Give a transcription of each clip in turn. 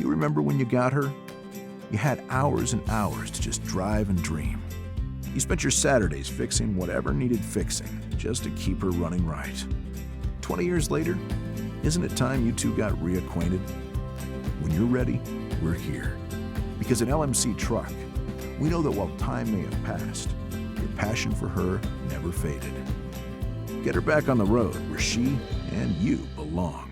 you remember when you got her? You had hours and hours to just drive and dream. You spent your Saturdays fixing whatever needed fixing just to keep her running right. 20 years later, isn't it time you two got reacquainted? When you're ready, we're here. Because at LMC Truck, we know that while time may have passed, your passion for her never faded. Get her back on the road where she and you belong.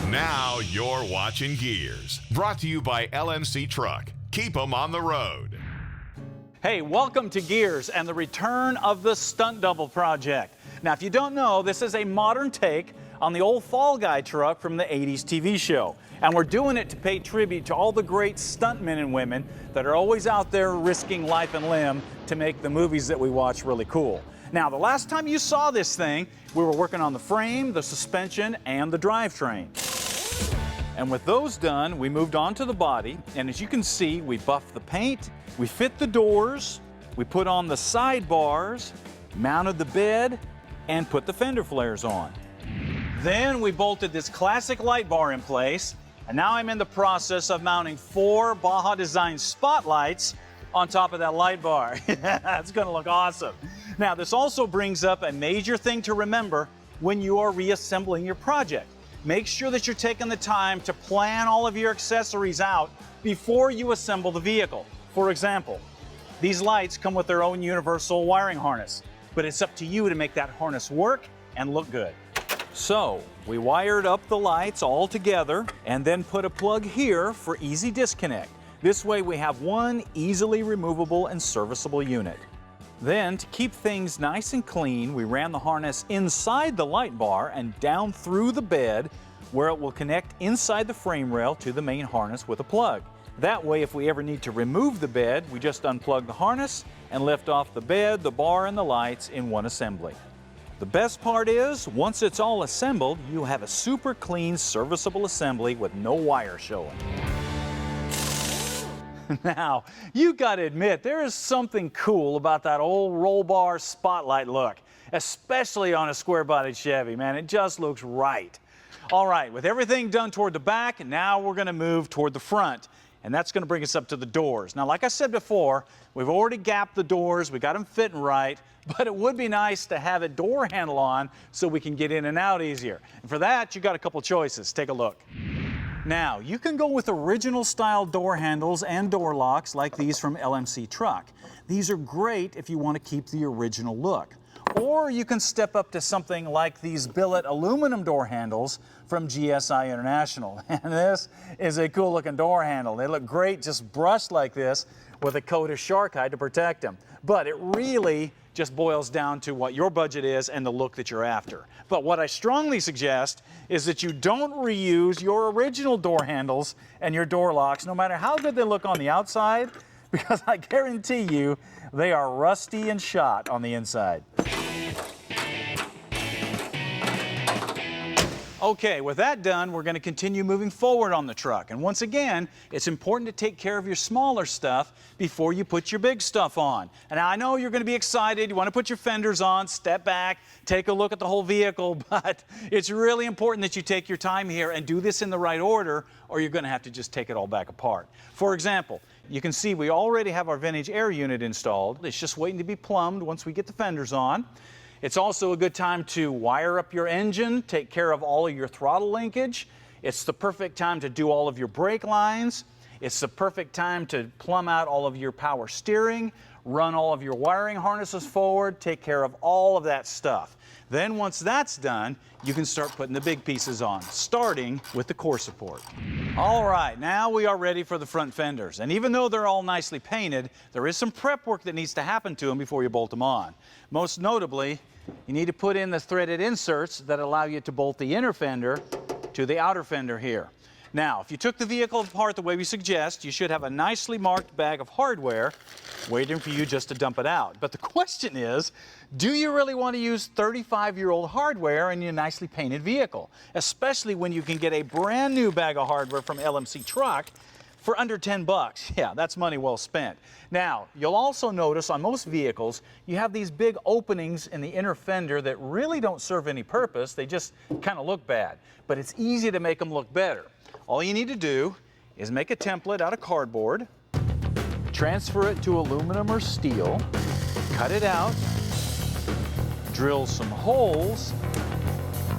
Now you're watching Gearz, brought to you by LMC Truck. Keep them on the road. Hey, welcome to Gearz and the return of the Stunt Double project. Now, if you don't know, this is a modern take on the old Fall Guy truck from the 80s TV show. And we're doing it to pay tribute to all the great stuntmen and women that are always out there risking life and limb to make the movies that we watch really cool. Now, the last time you saw this thing, we were working on the frame, the suspension, and the drivetrain. And with those done, we moved on to the body, and as you can see, we buffed the paint, we fit the doors, we put on the sidebars, mounted the bed, and put the fender flares on. Then we bolted this classic light bar in place, and now I'm in the process of mounting 4 Baja Design spotlights on top of that light bar. It's gonna look awesome. Now, this also brings up a major thing to remember when you are reassembling your project. Make sure that you're taking the time to plan all of your accessories out before you assemble the vehicle. For example, these lights come with their own universal wiring harness, but it's up to you to make that harness work and look good. So, we wired up the lights all together and then put a plug here for easy disconnect. This way we have one easily removable and serviceable unit. Then, to keep things nice and clean, we ran the harness inside the light bar and down through the bed where it will connect inside the frame rail to the main harness with a plug. That way, if we ever need to remove the bed, we just unplug the harness and lift off the bed, the bar, and the lights in one assembly. The best part is, once it's all assembled, you have a super clean, serviceable assembly with no wire showing. Now, you gotta admit, there is something cool about that old roll bar spotlight look, especially on a square-bodied Chevy, man. It just looks right. All right, with everything done toward the back, now we're gonna move toward the front, and that's gonna bring us up to the doors. Now, like I said before, we've already gapped the doors, we got them fitting right, but it would be nice to have a door handle on so we can get in and out easier. And for that, you got a couple choices. Take a look. Now, you can go with original style door handles and door locks like these from LMC Truck. These are great if you want to keep the original look. Or you can step up to something like these billet aluminum door handles from GSI International. And this is a cool looking door handle. They look great just brushed like this with a coat of shark hide to protect them. But it really just boils down to what your budget is and the look that you're after. But what I strongly suggest is that you don't reuse your original door handles and your door locks, no matter how good they look on the outside, because I guarantee you they are rusty and shot on the inside. Okay, with that done, we're going to continue moving forward on the truck. And once again, it's important to take care of your smaller stuff before you put your big stuff on. And I know you're going to be excited. You want to put your fenders on, step back, take a look at the whole vehicle, but it's really important that you take your time here and do this in the right order, or you're going to have to just take it all back apart. For example, you can see we already have our vintage air unit installed. It's just waiting to be plumbed once we get the fenders on. It's also a good time to wire up your engine, take care of all of your throttle linkage. It's the perfect time to do all of your brake lines. It's the perfect time to plumb out all of your power steering, run all of your wiring harnesses forward, take care of all of that stuff. Then once that's done, you can start putting the big pieces on, starting with the core support. All right, now we are ready for the front fenders. And even though they're all nicely painted, there is some prep work that needs to happen to them before you bolt them on. Most notably, you need to put in the threaded inserts that allow you to bolt the inner fender to the outer fender here. Now, if you took the vehicle apart the way we suggest, you should have a nicely marked bag of hardware waiting for you just to dump it out. But the question is, do you really want to use 35-year-old hardware in your nicely painted vehicle? Especially when you can get a brand new bag of hardware from LMC Truck for under 10 bucks. Yeah, that's money well spent. Now, you'll also notice on most vehicles, you have these big openings in the inner fender that really don't serve any purpose. They just kind of look bad. But it's easy to make them look better. All you need to do is make a template out of cardboard, transfer it to aluminum or steel, cut it out, drill some holes,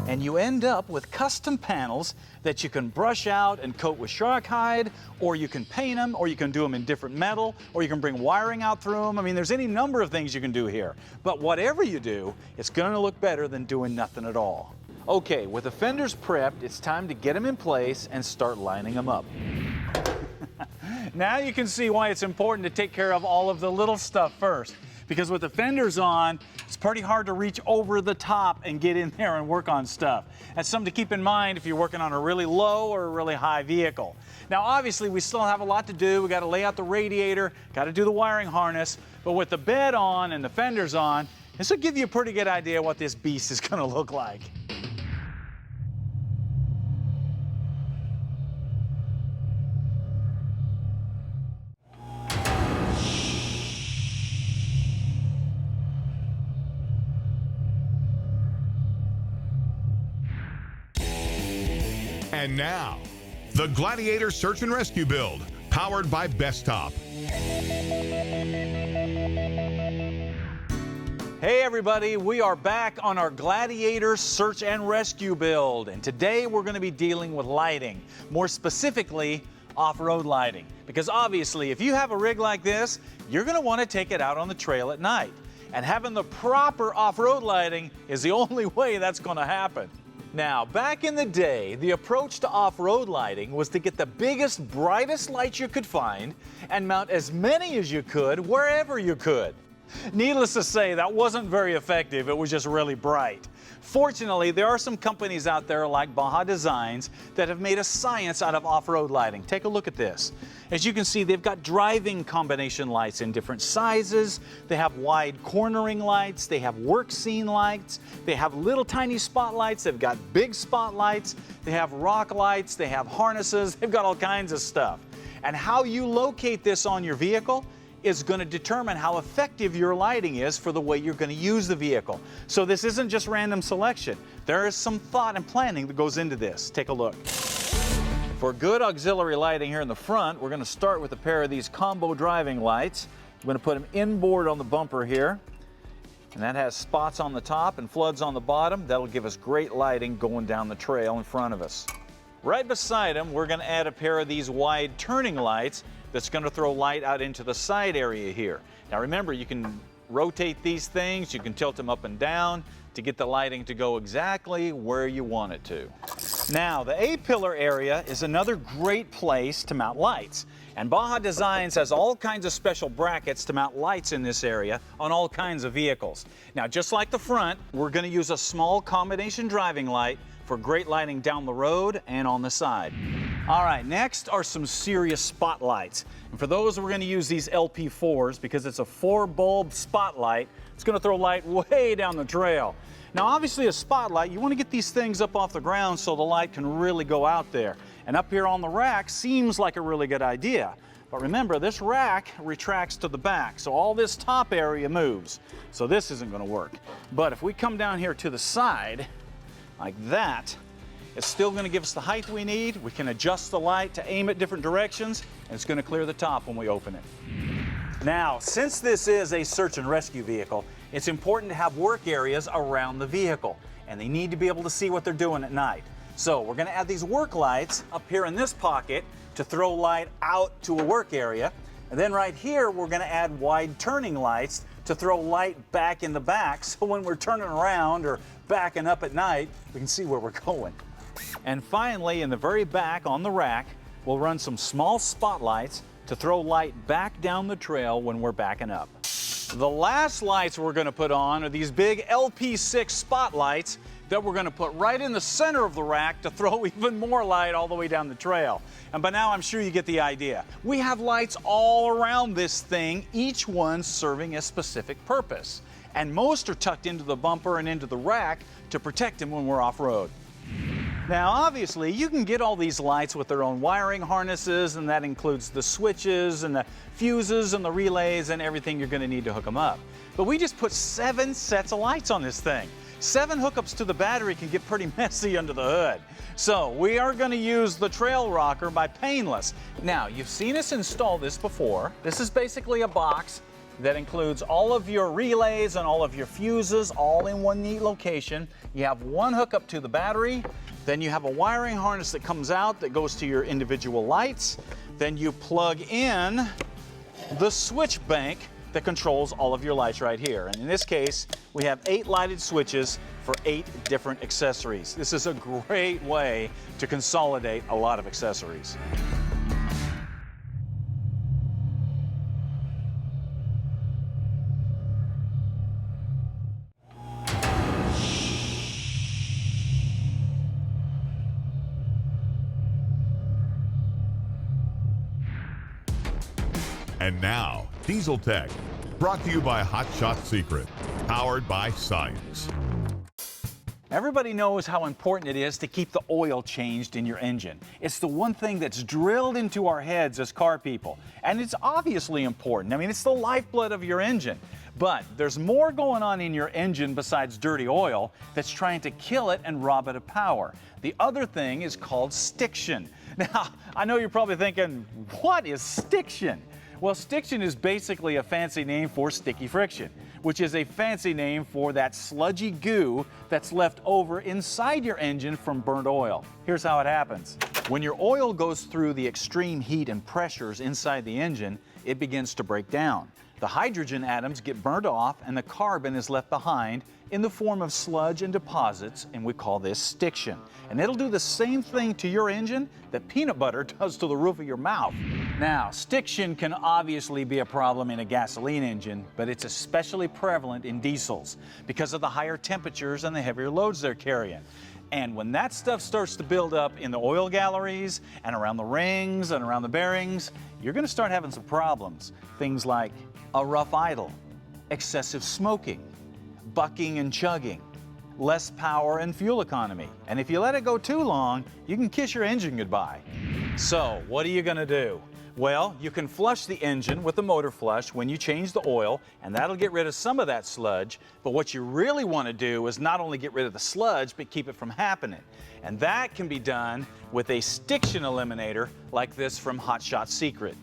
and you end up with custom panels that you can brush out and coat with shark hide, or you can paint them, or you can do them in different metal, or you can bring wiring out through them. I mean, there's any number of things you can do here. But whatever you do, it's going to look better than doing nothing at all. Okay, with the fenders prepped, it's time to get them in place and start lining them up. Now you can see why it's important to take care of all of the little stuff first. Because with the fenders on, it's pretty hard to reach over the top and get in there and work on stuff. That's something to keep in mind if you're working on a really low or a really high vehicle. Now obviously we still have a lot to do. We got to lay out the radiator, got to do the wiring harness, but with the bed on and the fenders on, this will give you a pretty good idea what this beast is going to look like. And now, the Gladiator Search and Rescue Build, powered by Best Top. Hey everybody, we are back on our Gladiator Search and Rescue Build, and today we're going to be dealing with lighting, more specifically off-road lighting. Because obviously, if you have a rig like this, you're going to want to take it out on the trail at night. And having the proper off-road lighting is the only way that's going to happen. Now, back in the day, the approach to off-road lighting was to get the biggest, brightest lights you could find and mount as many as you could wherever you could. Needless to say, that wasn't very effective. It was just really bright. Fortunately, there are some companies out there like Baja Designs that have made a science out of off-road lighting. Take a look at this. As you can see, they've got driving combination lights in different sizes. They have wide cornering lights. They have work scene lights. They have little tiny spotlights. They've got big spotlights. They have rock lights. They have harnesses. They've got all kinds of stuff. And how you locate this on your vehicle is going to determine how effective your lighting is for the way you're going to use the vehicle. So this isn't just random selection. There is some thought and planning that goes into this. Take a look. For good auxiliary lighting here in the front, we're going to start with a pair of these combo driving lights. I'm going to put them inboard on the bumper here. And that has spots on the top and floods on the bottom. That'll give us great lighting going down the trail in front of us. Right beside them, we're going to add a pair of these wide turning lights that's going to throw light out into the side area here. Now remember, you can rotate these things, you can tilt them up and down to get the lighting to go exactly where you want it to. Now, the A-pillar area is another great place to mount lights. And Baja Designs has all kinds of special brackets to mount lights in this area on all kinds of vehicles. Now, just like the front, we're going to use a small combination driving light for great lighting down the road and on the side. All right, next are some serious spotlights. And for those, we're going to use these LP4s because it's a 4-bulb spotlight. It's going to throw light way down the trail. Now, obviously, a spotlight, you want to get these things up off the ground so the light can really go out there. And up here on the rack seems like a really good idea. But remember, this rack retracts to the back, so all this top area moves. So this isn't going to work. But if we come down here to the side, like that, it's still going to give us the height we need. We can adjust the light to aim at different directions, and it's going to clear the top when we open it. Now, since this is a search and rescue vehicle, it's important to have work areas around the vehicle, and they need to be able to see what they're doing at night. So we're going to add these work lights up here in this pocket to throw light out to a work area. And then right here, we're going to add wide turning lights to throw light back in the back, so when we're turning around or backing up at night, we can see where we're going. And finally, in the very back on the rack, we'll run some small spotlights to throw light back down the trail when we're backing up. The last lights we're going to put on are these big LP6 spotlights that we're going to put right in the center of the rack to throw even more light all the way down the trail. And by now I'm sure you get the idea. We have lights all around this thing, each one serving a specific purpose. And most are tucked into the bumper and into the rack to protect them when we're off-road. Now obviously you can get all these lights with their own wiring harnesses, and that includes the switches and the fuses and the relays and everything you're going to need to hook them up. But we just put 7 sets of lights on this thing. 7 hookups to the battery can get pretty messy under the hood. So we are going to use the trail rocker by Painless. Now you've seen us install this before. This is basically a box that includes all of your relays and all of your fuses all in one neat location. You have one hookup to the battery, then you have a wiring harness that comes out that goes to your individual lights, then you plug in the switch bank that controls all of your lights right here. And in this case, we have 8 lighted switches for 8 different accessories. This is a great way to consolidate a lot of accessories. And now, Diesel Tech, brought to you by Hot Shot Secret, powered by science. Everybody knows how important it is to keep the oil changed in your engine. It's the one thing that's drilled into our heads as car people. And it's obviously important. I mean, it's the lifeblood of your engine. But there's more going on in your engine besides dirty oil that's trying to kill it and rob it of power. The other thing is called stiction. Now, I know you're probably thinking, what is stiction? Well, stiction is basically a fancy name for sticky friction, which is a fancy name for that sludgy goo that's left over inside your engine from burnt oil. Here's how it happens. When your oil goes through the extreme heat and pressures inside the engine, it begins to break down. The hydrogen atoms get burnt off and the carbon is left behind in the form of sludge and deposits, and we call this stiction. And it'll do the same thing to your engine that peanut butter does to the roof of your mouth. Now, stiction can obviously be a problem in a gasoline engine, but it's especially prevalent in diesels because of the higher temperatures and the heavier loads they're carrying. And when that stuff starts to build up in the oil galleries and around the rings and around the bearings, you're going to start having some problems. Things like a rough idle, excessive smoking, bucking and chugging, less power and fuel economy. And if you let it go too long, you can kiss your engine goodbye. So what are you going to do? Well, you can flush the engine with the motor flush when you change the oil, and that'll get rid of some of that sludge. But what you really want to do is not only get rid of the sludge, but keep it from happening. And that can be done with a stiction eliminator like this from Hot Shot Secret.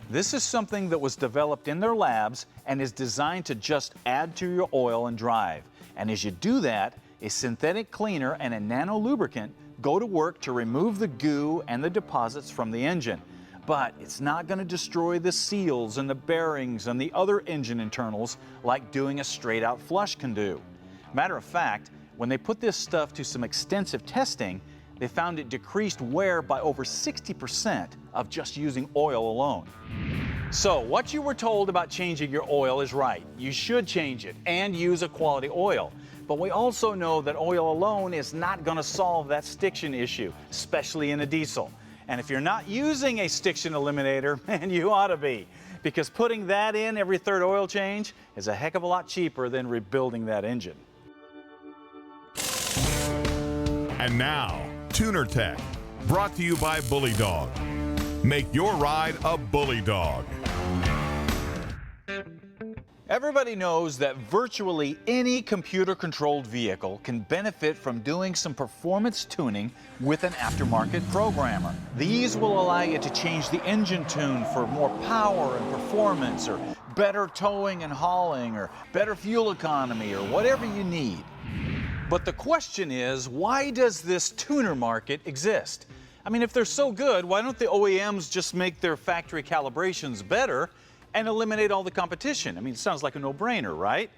This is something that was developed in their labs and is designed to just add to your oil and drive. And as you do that, a synthetic cleaner and a nano lubricant go to work to remove the goo and the deposits from the engine. But it's not going to destroy the seals and the bearings and the other engine internals like doing a straight out flush can do. Matter of fact, when they put this stuff to some extensive testing, they found it decreased wear by over 60% of just using oil alone. So what you were told about changing your oil is right. You should change it and use a quality oil. But we also know that oil alone is not going to solve that stiction issue, especially in a diesel. And if you're not using a stiction eliminator, man, you ought to be, because putting that in every third oil change is a heck of a lot cheaper than rebuilding that engine. And now, Tuner Tech, brought to you by Bully Dog. Make your ride a Bully Dog. Everybody knows that virtually any computer-controlled vehicle can benefit from doing some performance tuning with an aftermarket programmer. These will allow you to change the engine tune for more power and performance, or better towing and hauling, or better fuel economy, or whatever you need. But the question is, why does this tuner market exist? I mean, if they're so good, why don't the OEMs just make their factory calibrations better and eliminate all the competition? I mean, it sounds like a no-brainer, right?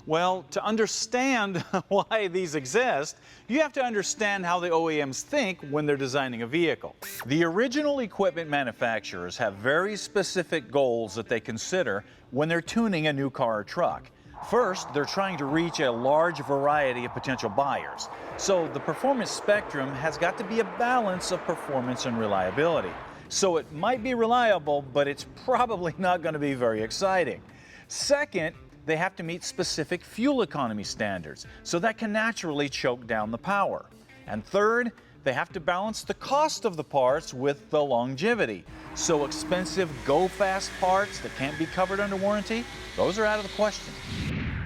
Well, to understand why these exist, you have to understand how the OEMs think when they're designing a vehicle. The original equipment manufacturers have very specific goals that they consider when they're tuning a new car or truck. First, they're trying to reach a large variety of potential buyers. So the performance spectrum has got to be a balance of performance and reliability. So it might be reliable, but it's probably not going to be very exciting. Second, they have to meet specific fuel economy standards, so that can naturally choke down the power. And third, they have to balance the cost of the parts with the longevity. So expensive go-fast parts that can't be covered under warranty, those are out of the question.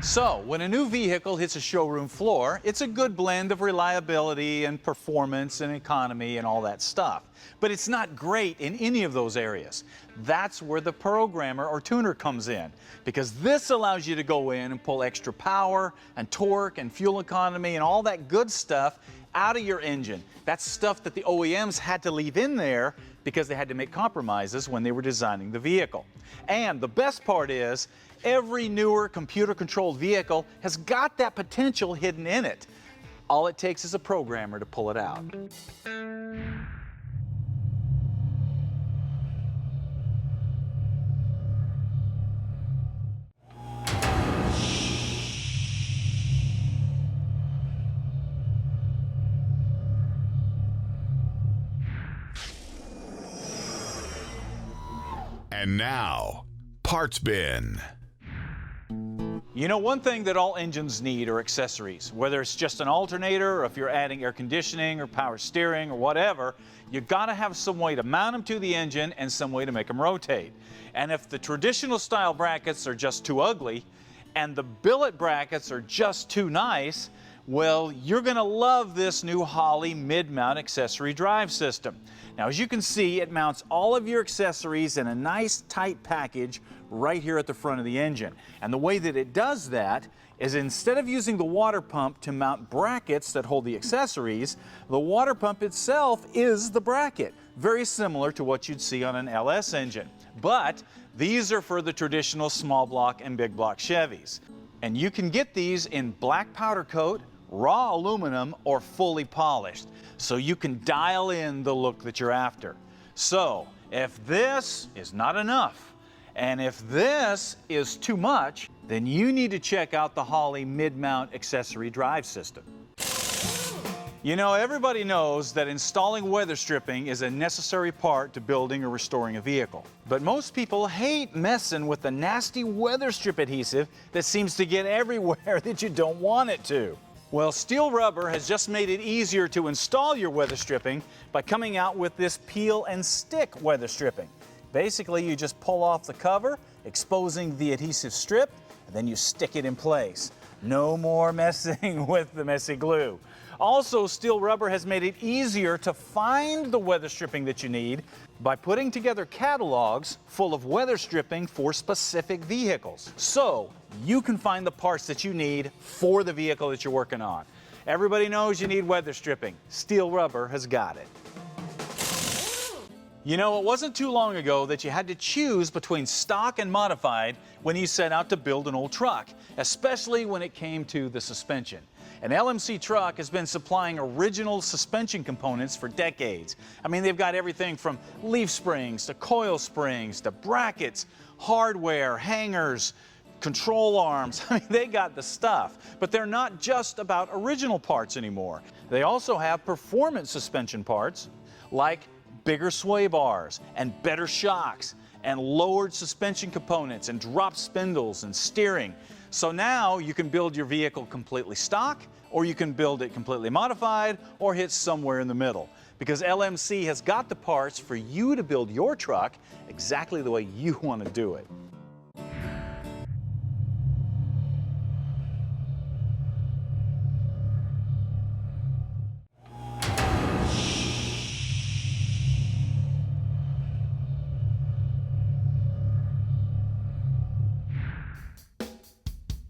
So when a new vehicle hits a showroom floor, it's a good blend of reliability and performance and economy and all that stuff. But it's not great in any of those areas. That's where the programmer or tuner comes in, because this allows you to go in and pull extra power and torque and fuel economy and all that good stuff out of your engine. That's stuff that the OEMs had to leave in there because they had to make compromises when they were designing the vehicle. And the best part is, every newer computer-controlled vehicle has got that potential hidden in it. All it takes is a programmer to pull it out. And now, Parts Bin. You know, one thing that all engines need are accessories. Whether it's just an alternator, or if you're adding air conditioning or power steering or whatever, you gotta have some way to mount them to the engine and some way to make them rotate. And if the traditional style brackets are just too ugly and the billet brackets are just too nice, well, you're gonna love this new Holley mid-mount accessory drive system. Now, as you can see, it mounts all of your accessories in a nice tight package right here at the front of the engine. And the way that it does that is, instead of using the water pump to mount brackets that hold the accessories, the water pump itself is the bracket, very similar to what you'd see on an LS engine. But these are for the traditional small block and big block Chevys. And you can get these in black powder coat, raw aluminum, or fully polished, so you can dial in the look that you're after. So if this is not enough, and if this is too much, then you need to check out the Holley mid-mount accessory drive system. You know, everybody knows that installing weather stripping is a necessary part to building or restoring a vehicle. But most people hate messing with the nasty weather strip adhesive that seems to get everywhere that you don't want it to. Well, Steel Rubber has just made it easier to install your weather stripping by coming out with this peel and stick weather stripping. Basically, you just pull off the cover, exposing the adhesive strip, and then you stick it in place. No more messing with the messy glue. Also, Steel Rubber has made it easier to find the weather stripping that you need by putting together catalogs full of weather stripping for specific vehicles. So you can find the parts that you need for the vehicle that you're working on. Everybody knows you need weather stripping. Steel Rubber has got it. You know, it wasn't too long ago that you had to choose between stock and modified when you set out to build an old truck, especially when it came to the suspension. And LMC Truck has been supplying original suspension components for decades. I mean, they've got everything from leaf springs to coil springs to brackets, hardware, hangers, control arms. I mean, they got the stuff. But they're not just about original parts anymore. They also have performance suspension parts like bigger sway bars and better shocks and lowered suspension components and drop spindles and steering. So now you can build your vehicle completely stock, or you can build it completely modified, or hit somewhere in the middle. Because LMC has got the parts for you to build your truck exactly the way you want to do it.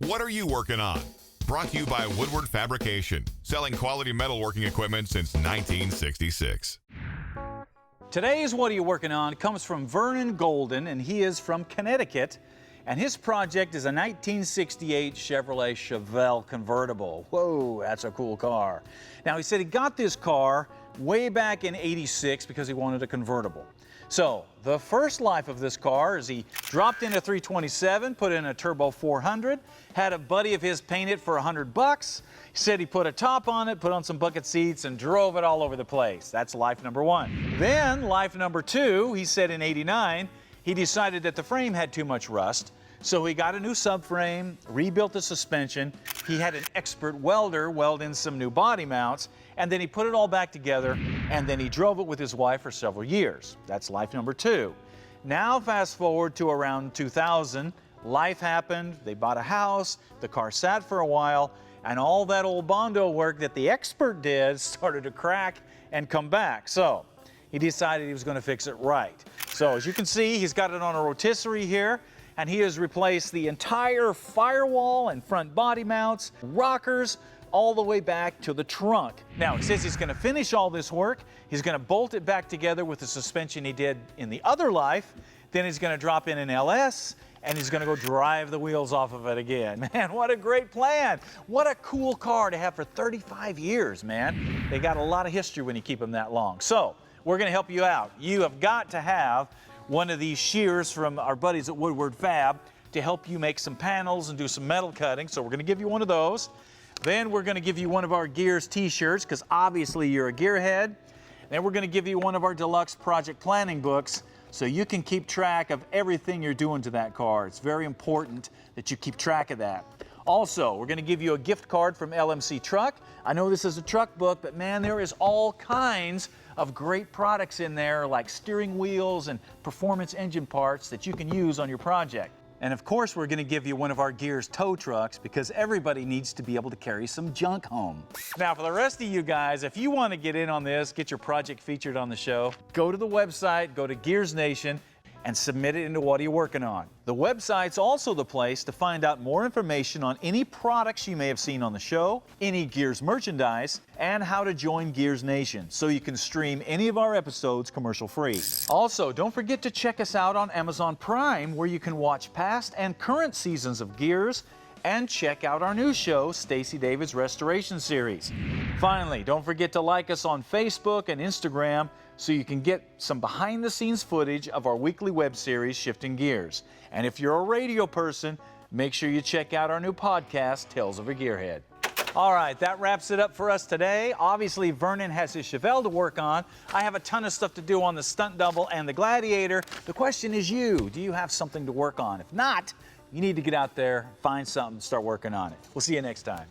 What are you working on? Brought to you by Woodward Fabrication, selling quality metalworking equipment since 1966. Today's What Are You Working On comes from Vernon Golden, and he is from Connecticut. And his project is a 1968 Chevrolet Chevelle convertible. Whoa, that's a cool car. Now, he said he got this car way back in '86 because he wanted a convertible. So the first life of this car is he dropped in a 327, put in a turbo 400, had a buddy of his paint it for $100. He said he put a top on it, put on some bucket seats, and drove it all over the place. That's life number one. Then life number two, he said in '89, he decided that the frame had too much rust. So he got a new subframe, rebuilt the suspension. He had an expert welder weld in some new body mounts, and then he put it all back together, and then he drove it with his wife for several years. That's life number two. Now fast forward to around 2000, life happened, they bought a house, the car sat for a while, and all that old Bondo work that the expert did started to crack and come back. So he decided he was going to fix it right. So as you can see, he's got it on a rotisserie here, and he has replaced the entire firewall and front body mounts, rockers, all the way back to the trunk. Now, he says he's going to finish all this work. He's going to bolt it back together with the suspension he did in the other life. Then he's going to drop in an LS, and he's going to go drive the wheels off of it again. Man, what a great plan. What a cool car to have for 35 years, man. They got a lot of history when you keep them that long. So we're going to help you out. You have got to have one of these shears from our buddies at Woodward Fab to help you make some panels and do some metal cutting. So we're going to give you one of those. Then we're going to give you one of our Gearz t-shirts, because obviously you're a gearhead. Then we're going to give you one of our deluxe project planning books, so you can keep track of everything you're doing to that car. It's very important that you keep track of that. Also, we're going to give you a gift card from LMC Truck. I know this is a truck book, but man, there is all kinds of great products in there, like steering wheels and performance engine parts that you can use on your project. And of course, we're going to give you one of our Gearz tow trucks, because everybody needs to be able to carry some junk home. Now, for the rest of you guys, if you want to get in on this, get your project featured on the show, go to the website, go to Gearz Nation, and submit it into What Are You Working On. The website's also the place to find out more information on any products you may have seen on the show, any Gearz merchandise, and how to join Gearz Nation so you can stream any of our episodes commercial-free. Also, don't forget to check us out on Amazon Prime, where you can watch past and current seasons of Gearz, and check out our new show, Stacey David's Restoration Series. Finally, don't forget to like us on Facebook and Instagram so you can get some behind-the-scenes footage of our weekly web series, Shifting Gears. And if you're a radio person, make sure you check out our new podcast, Tales of a Gearhead. All right, that wraps it up for us today. Obviously, Vernon has his Chevelle to work on. I have a ton of stuff to do on the Stunt Double and the Gladiator. The question is you. Do you have something to work on? If not, you need to get out there, find something, start working on it. We'll see you next time.